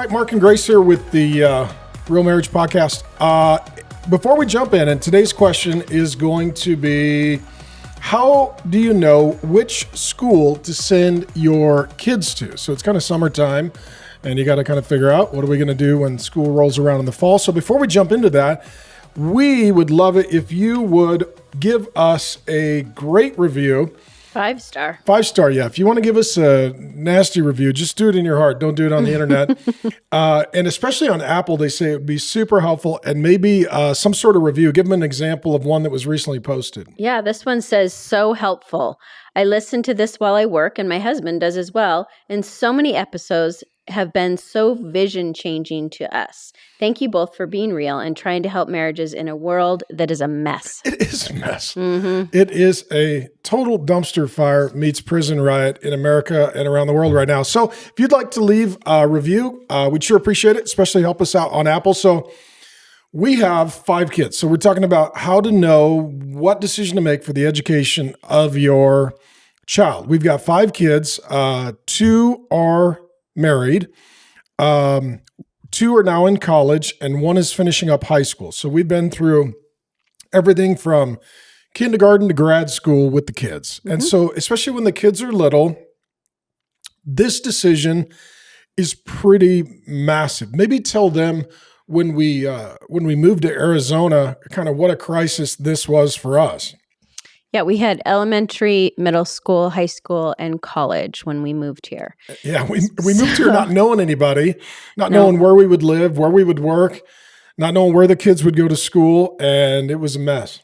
right, Mark and Grace here with the Real Marriage Podcast. Before we jump in, and today's question is going to be, how do you know which school to send your kids to? So it's kind of summertime, and you got to kind of figure out, what are we going to do when school rolls around in the fall? So before we jump into that, we would love it if you would give us a great review. 5-star. 5-star, yeah. If you want to give us a nasty review, just do it in your heart. Don't do it on the internet. And especially on Apple, they say it would be super helpful, and maybe some sort of review. Give them an example of one that was recently posted. Yeah, this one says, so helpful. I listen to this while I work, and my husband does as well. And so many episodes have been so vision changing to us. Thank you both for being real and trying to help marriages in a world that is a mess. It is a mess. Mm-hmm. It is a total dumpster fire meets prison riot in America and around the world right now. So if you'd like to leave a review, we'd sure appreciate it, especially help us out on Apple. So we have 5 kids. So we're talking about how to know what decision to make for the education of your child. We've got 5 kids. 2 are married. 2 are now in college, and 1 is finishing up high school. So we've been through everything from kindergarten to grad school with the kids. Mm-hmm. And so, especially when the kids are little, this decision is pretty massive. Maybe tell them when we moved to Arizona, kind of what a crisis this was for us. Yeah, we had elementary, middle school, high school, and college when we moved here. Yeah, we moved here not knowing anybody, knowing where we would live, where we would work, not knowing where the kids would go to school, and it was a mess.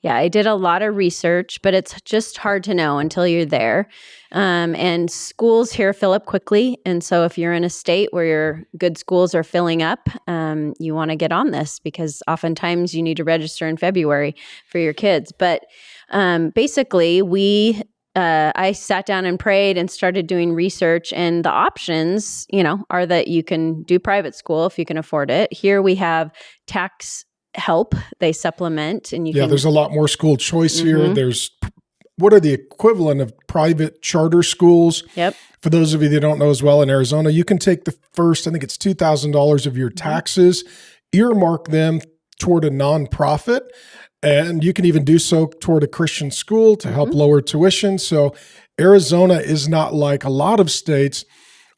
Yeah, I did a lot of research, but it's just hard to know until you're there. And schools here fill up quickly. And so if you're in a state where your good schools are filling up, you want to get on this because oftentimes you need to register in February for your kids. But basically, I sat down and prayed and started doing research, and the options, are that you can do private school if you can afford it. Here we have tax help. They supplement, and there's a lot more school choice here. There's what are the equivalent of private charter schools. Yep. For those of you that don't know as well, in Arizona, you can take the first, I think it's $2,000 of your taxes, earmark them toward a nonprofit, and you can even do so toward a Christian school to help lower tuition. So Arizona is not like a lot of states.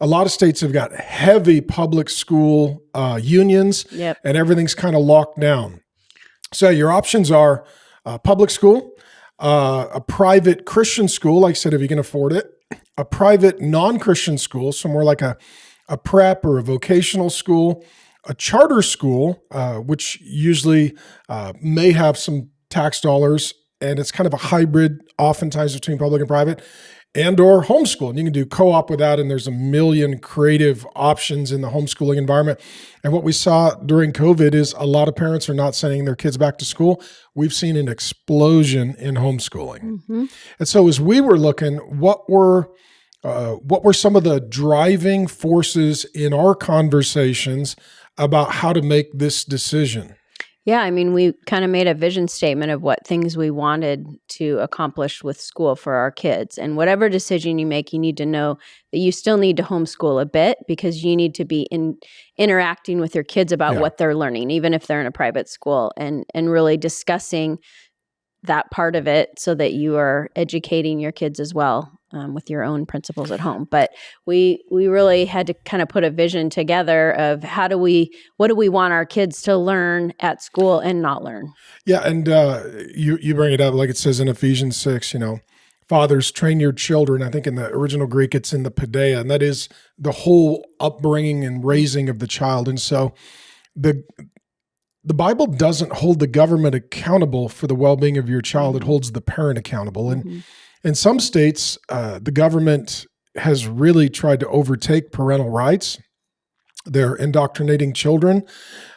A lot of states have got heavy public school unions, and everything's kind of locked down. So your options are public school, a private Christian school, like I said, if you can afford it, a private non-Christian school, so more like a prep or a vocational school, a charter school, which usually may have some tax dollars, and it's kind of a hybrid oftentimes between public and private, and or homeschool. And you can do co-op with that, and there's a million creative options in the homeschooling environment. And what we saw during COVID is a lot of parents are not sending their kids back to school. We've seen an explosion in homeschooling. Mm-hmm. And so as we were looking, what were some of the driving forces in our conversations about how to make this decision? Yeah, I mean, we kind of made a vision statement of what things we wanted to accomplish with school for our kids. And whatever decision you make, you need to know that you still need to homeschool a bit because you need to be interacting with your kids about what they're learning, even if they're in a private school, and really discussing that part of it so that you are educating your kids as well with your own principles at home. But we really had to kind of put a vision together of what do we want our kids to learn at school and not learn? Yeah, and you bring it up like it says in Ephesians 6, fathers, train your children. I think in the original Greek, it's in the paideia, and that is the whole upbringing and raising of the child. And so the Bible doesn't hold the government accountable for the well-being of your child. It holds the parent accountable. And in some states, the government has really tried to overtake parental rights. They're indoctrinating children.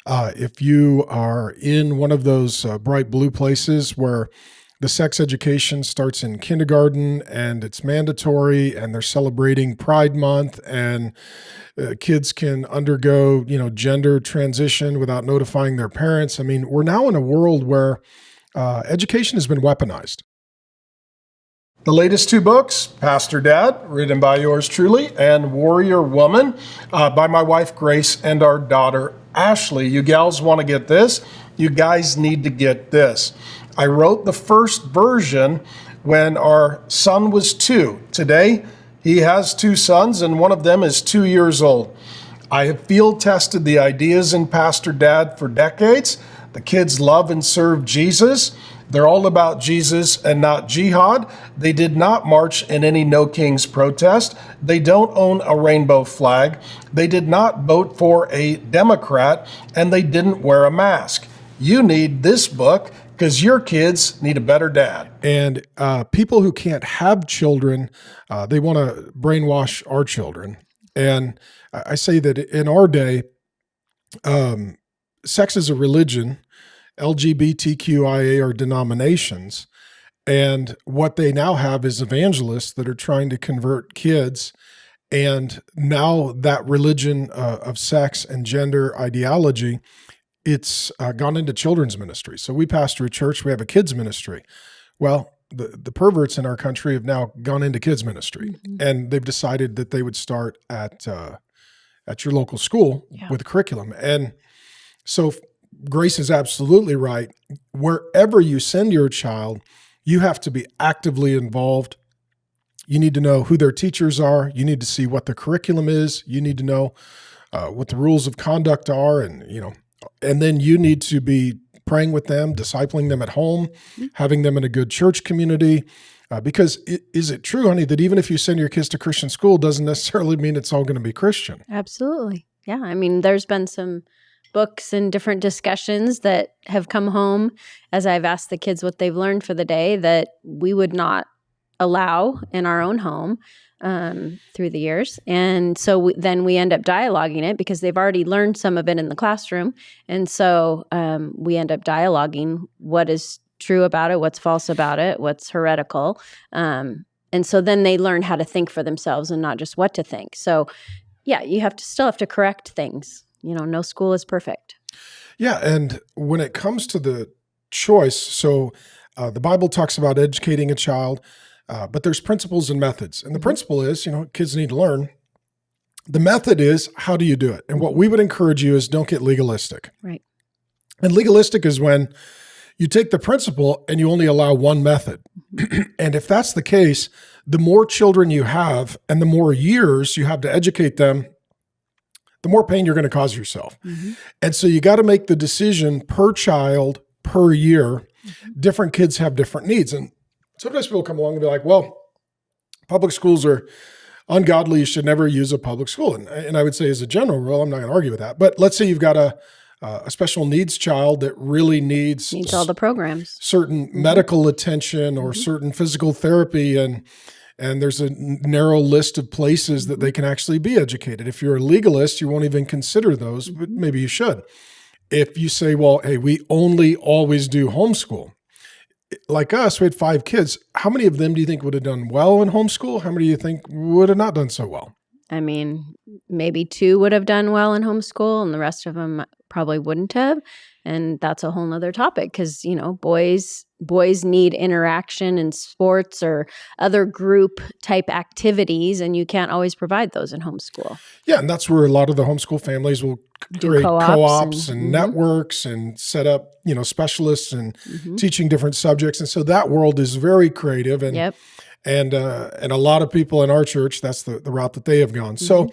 If you are in one of those bright blue places where the sex education starts in kindergarten and it's mandatory, and they're celebrating Pride Month, and kids can undergo, gender transition without notifying their parents. I mean, we're now in a world where education has been weaponized. The latest two books, Pastor Dad, written by yours truly, and Warrior Woman by my wife Grace and our daughter Ashley. You gals want to get this? You guys need to get this. I wrote the first version when our son was 2. Today, he has 2 sons, and one of them is 2 years old. I have field tested the ideas in Pastor Dad for decades. The kids love and serve Jesus. They're all about Jesus and not jihad. They did not march in any No Kings protest. They don't own a rainbow flag. They did not vote for a Democrat, and they didn't wear a mask. You need this book because your kids need a better dad. And people who can't have children, they want to brainwash our children. And I say that in our day, sex is a religion, LGBTQIA are denominations, and what they now have is evangelists that are trying to convert kids. And now that religion of sex and gender ideology, it's gone into children's ministry. So we pastor a church, we have a kids ministry. Well, the perverts in our country have now gone into kids ministry, and they've decided that they would start at your local school with a curriculum. And so Grace is absolutely right. Wherever you send your child, you have to be actively involved. You need to know who their teachers are. You need to see what the curriculum is. You need to know what the rules of conduct are, and then you need to be praying with them, discipling them at home, having them in a good church community. Because is it true, honey, that even if you send your kids to Christian school, doesn't necessarily mean it's all going to be Christian? Absolutely. Yeah. I mean, there's been some books and different discussions that have come home as I've asked the kids what they've learned for the day that we would not allow in our own home through the years. And so then we end up dialoguing it because they've already learned some of it in the classroom. And so we end up dialoguing what is true about it, what's false about it, what's heretical. And so then they learn how to think for themselves and not just what to think. So yeah, you still have to correct things. No school is perfect. Yeah. And when it comes to the choice, so the Bible talks about educating a child, but there's principles and methods. And the principle is, kids need to learn. The method is, how do you do it? And what we would encourage you is don't get legalistic. Right. And legalistic is when you take the principle and you only allow one method. And if that's the case, the more children you have and the more years you have to educate them, the more pain you're going to cause yourself. And so you got to make the decision per child, per year. Different kids have different needs. And sometimes people come along and be like, well, public schools are ungodly. You should never use a public school. And I would say as a general rule, I'm not going to argue with that. But let's say you've got a special needs child that really needs all the programs, certain medical attention or certain physical therapy. And there's a narrow list of places that they can actually be educated. If you're a legalist, you won't even consider those, but maybe you should. If you say, well, hey, we only always do homeschool. Like us, we had 5 kids. How many of them do you think would have done well in homeschool? How many do you think would have not done so well? I mean, maybe 2 would have done well in homeschool and the rest of them probably wouldn't have. And that's a whole nother topic because, boys need interaction in sports or other group type activities, and you can't always provide those in homeschool. Yeah, and that's where a lot of the homeschool families will create co-ops and networks and set up, specialists and teaching different subjects. And so that world is very creative. And and a lot of people in our church, that's the route that they have gone. So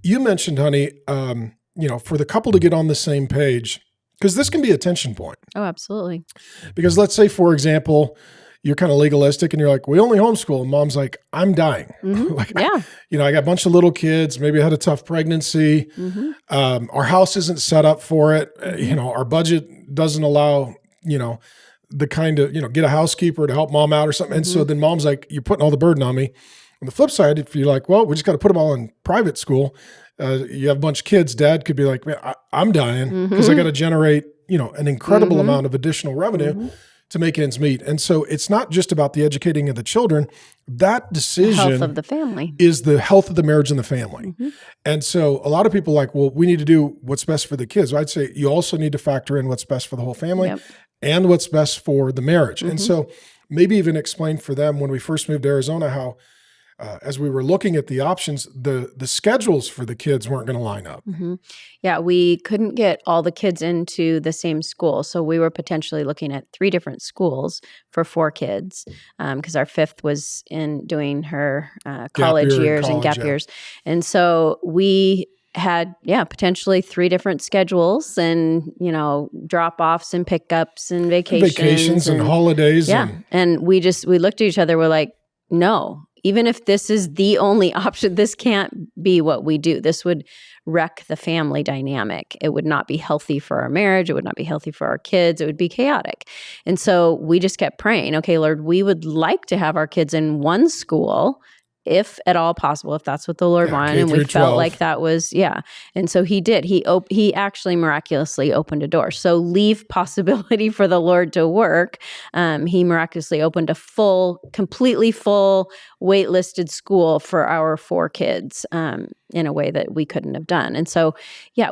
you mentioned, honey, for the couple to get on the same page, because this can be a tension point. Oh, absolutely. Because let's say, for example, you're kind of legalistic and you're like, we only homeschool. And mom's like, I'm dying. I got a bunch of little kids. Maybe I had a tough pregnancy. Our house isn't set up for it. Our budget doesn't allow, the kind of, get a housekeeper to help mom out or something. And so then mom's like, you're putting all the burden on me. On the flip side, if you're like, well, we just got to put them all in private school. You have a bunch of kids, dad could be like, man, I'm dying because I got to generate, an incredible amount of additional revenue to make ends meet. And so it's not just about the educating of the children. That decision the health of the family is the health of the marriage and the family. And so a lot of people are like, well, we need to do what's best for the kids. I'd say you also need to factor in what's best for the whole family and what's best for the marriage. And so maybe even explain for them when we first moved to Arizona how, as we were looking at the options, the schedules for the kids weren't going to line up. Mm-hmm. Yeah, we couldn't get all the kids into the same school. So we were potentially looking at 3 different schools for 4 kids because our 5th was in doing her college years and gap years. And so we had, potentially 3 different schedules and, drop-offs and pickups and vacations. And holidays. Yeah. And we looked at each other, we're like, no. Even if this is the only option, this can't be what we do. This would wreck the family dynamic. It would not be healthy for our marriage. It would not be healthy for our kids. It would be chaotic. And so we just kept praying, okay, Lord, we would like to have our kids in one school, if at all possible, if that's what the Lord wanted. And we felt like that was, And so he did. He actually miraculously opened a door. So leave possibility for the Lord to work. He miraculously opened a completely full waitlisted school for our 4 kids in a way that we couldn't have done. And so,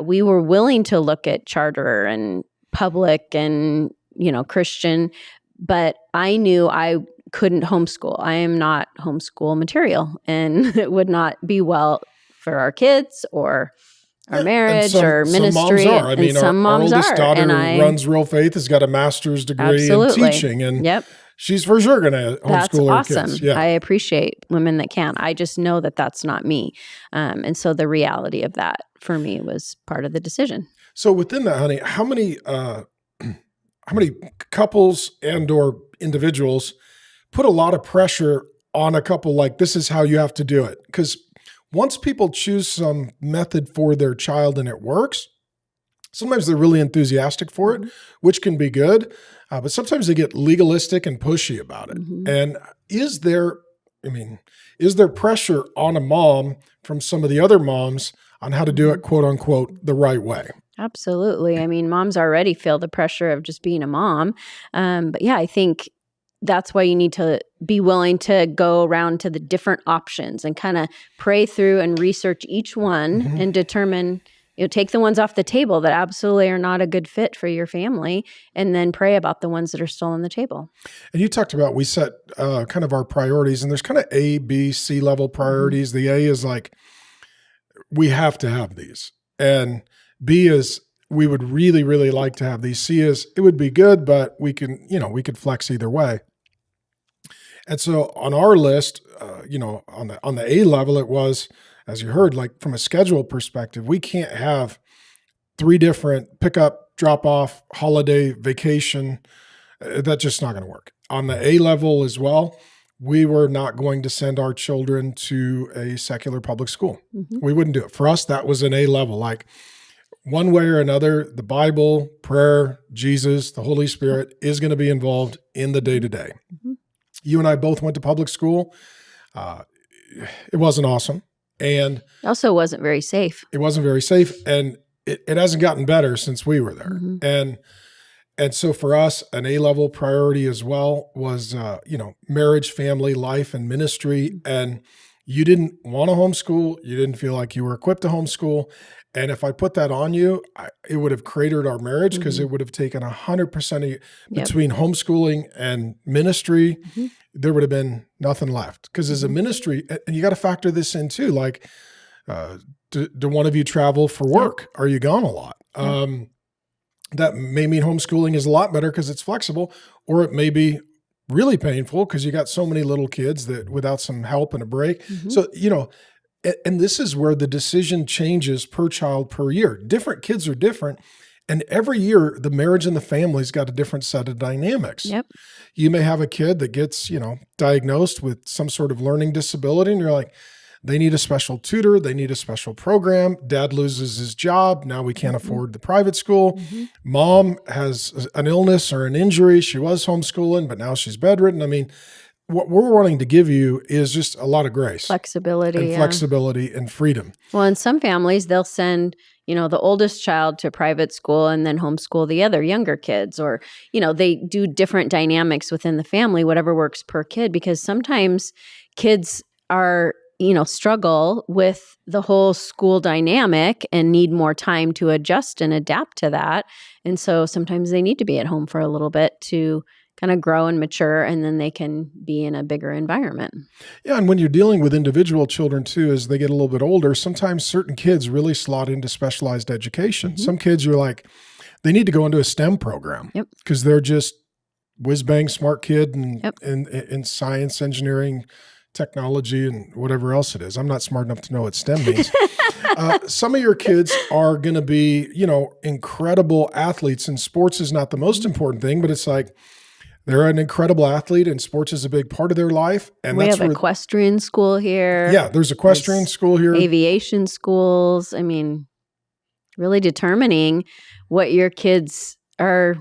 we were willing to look at charter and public and, Christian, but I knew I couldn't homeschool. I am not homeschool material, and it would not be well for our kids or our marriage or ministry. Some moms are. I mean, our oldest daughter runs Real Faith, has got a master's degree in teaching, and she's for sure going to homeschool her kids. That's awesome. I appreciate women that can. I just know that that's not me. And so the reality of that for me was part of the decision. So within that, honey, how many couples and or individuals put a lot of pressure on a couple, like this is how you have to do it? Because once people choose some method for their child and it works, sometimes they're really enthusiastic for it, which can be good, but sometimes they get legalistic and pushy about it. Mm-hmm. And is there pressure on a mom from some of the other moms on how to do it, quote unquote, the right way? Absolutely. I mean, moms already feel the pressure of just being a mom. But I think that's why you need to be willing to go around to the different options and kind of pray through and research each one and determine, take the ones off the table that absolutely are not a good fit for your family, and then pray about the ones that are still on the table. And you talked about, we set kind of our priorities, and there's kind of A, B, C level priorities. The A is like, we have to have these. And B is, we would really, really like to have these. C is, it would be good, but we could flex either way. And so on our list, on the A level, it was, as you heard, like from a schedule perspective, we can't have 3 different pickup, drop off, holiday, vacation. That's just not going to work. On the A level as well, we were not going to send our children to a secular public school. Mm-hmm. We wouldn't do it. For us, that was an A level. Like, one way or another, the Bible, prayer, Jesus, the Holy Spirit is going to be involved in the day-to-day. Mm-hmm. You and I both went to public school. It wasn't awesome. And it also wasn't very safe. It wasn't very safe. And it hasn't gotten better since we were there. Mm-hmm. And so for us, an A-level priority as well was, marriage, family, life, and ministry. Mm-hmm. And you didn't want to homeschool. You didn't feel like you were equipped to homeschool. And if I put that on you, it would have cratered our marriage, because it would have taken 100% between homeschooling and ministry. Mm-hmm. There would have been nothing left. Because as a ministry, and you got to factor this in too, like, do one of you travel for work? Are you gone a lot? That may mean homeschooling is a lot better because it's flexible, or it may be really painful because you got so many little kids that without some help and a break. Mm-hmm. So, and this is where the decision changes per child per year. Different kids are different. And every year, the marriage and the family's got a different set of dynamics. Yep. You may have a kid that gets, diagnosed with some sort of learning disability, and you're like, they need a special tutor. They need a special program. Dad loses his job. Now we can't afford the private school. Mm-hmm. Mom has an illness or an injury. She was homeschooling, but now she's bedridden. I mean, what we're wanting to give you is just a lot of grace. Flexibility and freedom. Well, in some families, they'll send, the oldest child to private school and then homeschool the other younger kids, or, they do different dynamics within the family, whatever works per kid, because sometimes kids are, struggle with the whole school dynamic and need more time to adjust and adapt to that. And so sometimes they need to be at home for a little bit to kind of grow and mature, and then they can be in a bigger environment. Yeah, and when you're dealing with individual children too, as they get a little bit older, sometimes certain kids really slot into specialized education. Some kids you're like, they need to go into a STEM program because they're just whiz-bang smart kid and in science, engineering, technology, and whatever else it is. I'm not smart enough to know what STEM means. Some of your kids are going to be, incredible athletes, and sports is not the most important thing, but it's like they're an incredible athlete and sports is a big part of their life. And we have equestrian school here. Yeah, there's equestrian school here. Aviation schools. I mean, really determining what your kids are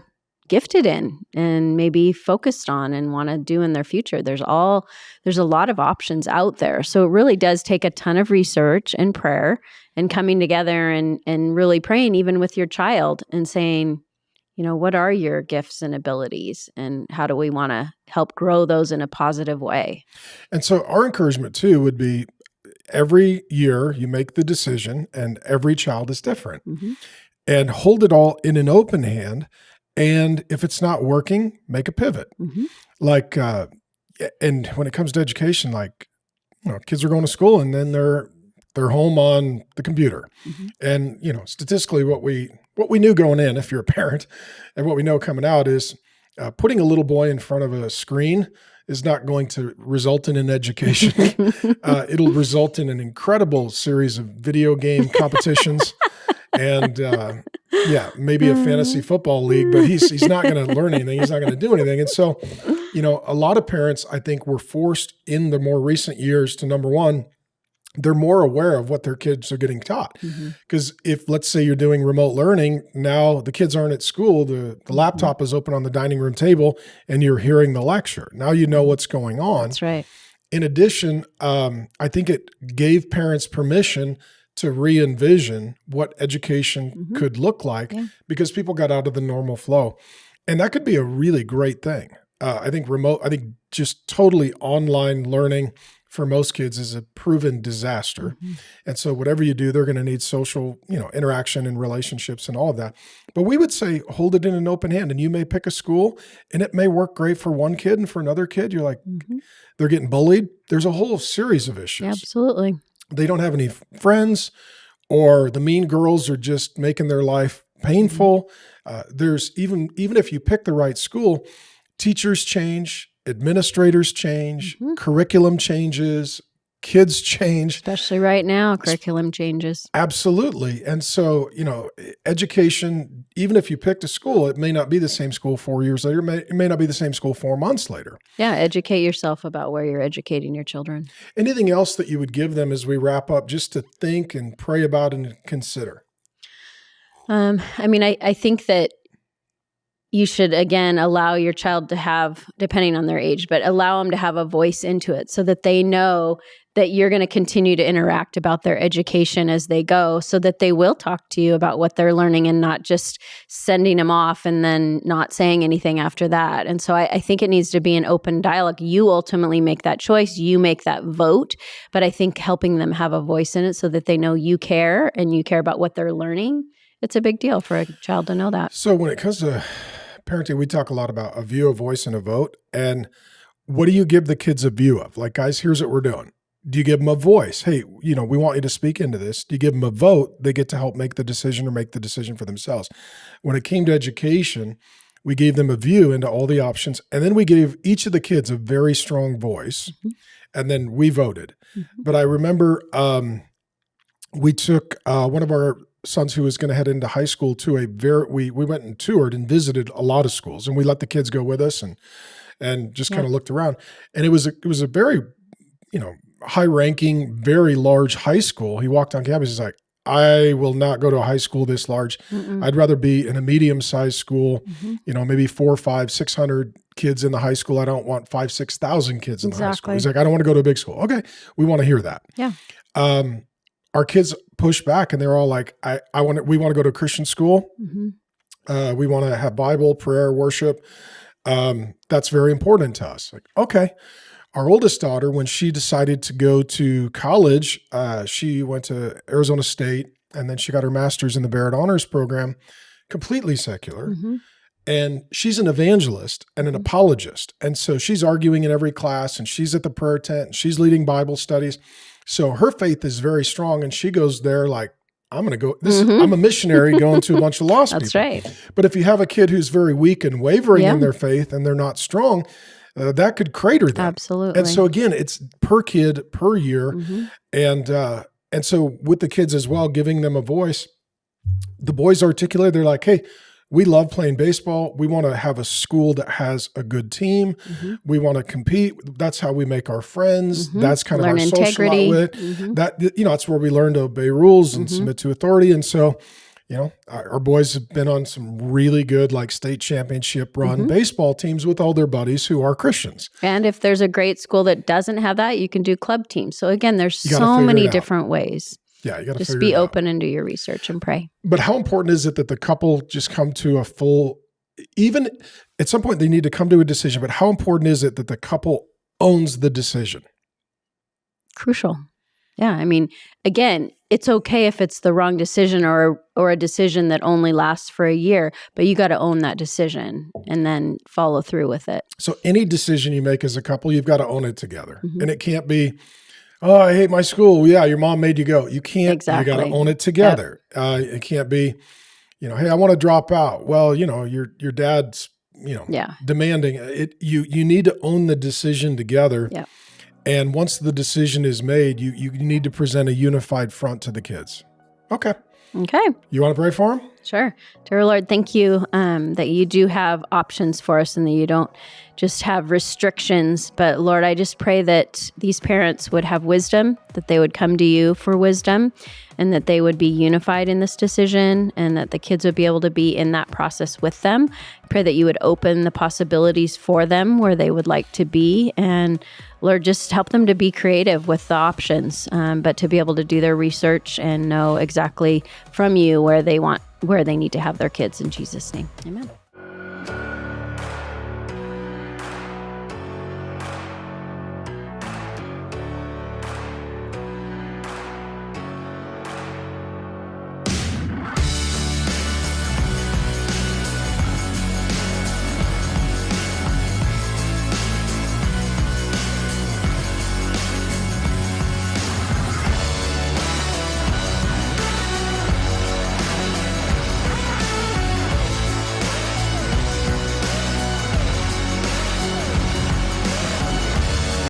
gifted in and maybe focused on and want to do in their future. There's a lot of options out there. So it really does take a ton of research and prayer and coming together and really praying even with your child and saying, what are your gifts and abilities and how do we want to help grow those in a positive way? And so our encouragement too would be every year you make the decision and every child is different and hold it all in an open hand. And if it's not working, make a pivot. Like, and when it comes to education, like, kids are going to school and then they're home on the computer. And, statistically what we knew going in, if you're a parent, and what we know coming out is putting a little boy in front of a screen is not going to result in an education. It'll result in an incredible series of video game competitions and maybe a fantasy football league, but he's not going to learn anything. He's not going to do anything. And so, a lot of parents, I think, were forced in the more recent years to, number one, they're more aware of what their kids are getting taught. Because if, let's say you're doing remote learning, now the kids aren't at school, the laptop is open on the dining room table and you're hearing the lecture. Now you know what's going on. That's right. In addition, I think it gave parents permission to re-envision what education could look like because people got out of the normal flow. And that could be a really great thing. I think just totally online learning for most kids is a proven disaster. And so whatever you do, they're going to need social, interaction and relationships and all of that. But we would say, hold it in an open hand and you may pick a school and it may work great for one kid and for another kid, you're like, they're getting bullied. There's a whole series of issues. Absolutely. They don't have any friends or the mean girls are just making their life painful. There's even if you pick the right school, teachers change, administrators change, curriculum changes, kids change. Especially right now, curriculum changes. Absolutely. And so, education, even if you picked a school, it may not be the same school 4 years later. It may not be the same school 4 months later. Yeah, educate yourself about where you're educating your children. Anything else that you would give them as we wrap up just to think and pray about and consider? I think that you should, again, allow your child to have, depending on their age, but allow them to have a voice into it so that they know that you're going to continue to interact about their education as they go so that they will talk to you about what they're learning and not just sending them off and then not saying anything after that. And so I think it needs to be an open dialogue. You ultimately make that choice. You make that vote. But I think helping them have a voice in it so that they know you care and you care about what they're learning, it's a big deal for a child to know that. So when it comes to parenting, we talk a lot about a view, a voice, and a vote. And what do you give the kids a view of? Like, guys, here's what we're doing. Do you give them a voice? Hey, we want you to speak into this. Do you give them a vote? They get to help make the decision or make the decision for themselves. When it came to education, we gave them a view into all the options. And then we gave each of the kids a very strong voice. And then we voted. But I remember we took one of our sons who was going to head into high school to we went and toured and visited a lot of schools, and we let the kids go with us and just kind of looked around. And it was a very, high ranking, very large high school. He walked on campus. He's like, I will not go to a high school this large. I'd rather be in a medium-sized school, maybe 400, 500, 600 kids in the high school. I don't want 5,000, 6,000 kids in the high school. He's like, I don't want to go to a big school. Okay. We want to hear that. Yeah. Our kids pushed back and they're all like, we want to go to a Christian school. We want to have Bible, prayer, worship. That's very important to us. Like, okay. Our oldest daughter, when she decided to go to college, she went to Arizona State and then she got her master's in the Barrett Honors Program, completely secular. And she's an evangelist and an apologist. And so she's arguing in every class, and she's at the prayer tent, and she's leading Bible studies. So her faith is very strong, and she goes there like, I'm going to go. I'm a missionary going to a bunch of lost That's people. right. But if you have a kid who's very weak and wavering in their faith, and they're not strong, that could crater them. Absolutely. And so again, it's per kid per year, and so with the kids as well, giving them a voice. The boys articulate. They're like, hey, we love playing baseball. We want to have a school that has a good team. We want to compete. That's how we make our friends. That's kind of Learn our integrity. social outlet. That, that's where we learn to obey rules and submit to authority. And so, our boys have been on some really good, like, state championship run baseball teams with all their buddies who are Christians. And if there's a great school that doesn't have that, you can do club teams. So again, there's so figure many it out. different ways. Yeah, you got to Just figure be it out. open and do your research and pray. But how important is it that the couple just come to a full, even at some point they need to come to a decision, but how important is it that the couple owns the decision? Crucial. Yeah. I mean, again, it's okay if it's the wrong decision or a decision that only lasts for a year, but you got to own that decision and then follow through with it. So any decision you make as a couple, you've got to own it together. And it can't be, oh, I hate my school. Yeah, your mom made you go. You can't. Exactly. You got to own it together. It can't be, hey, I want to drop out. Well, your dad's, demanding it. You need to own the decision together. Yeah. And once the decision is made, you need to present a unified front to the kids. Okay. You want to pray for them? Sure. Dear Lord, thank you that you do have options for us and that you don't just have restrictions. But Lord, I just pray that these parents would have wisdom, that they would come to you for wisdom, and that they would be unified in this decision, and that the kids would be able to be in that process with them. I pray that you would open the possibilities for them where they would like to be. And Lord, just help them to be creative with the options, but to be able to do their research and know exactly from you where they need to have their kids. In Jesus' name, amen.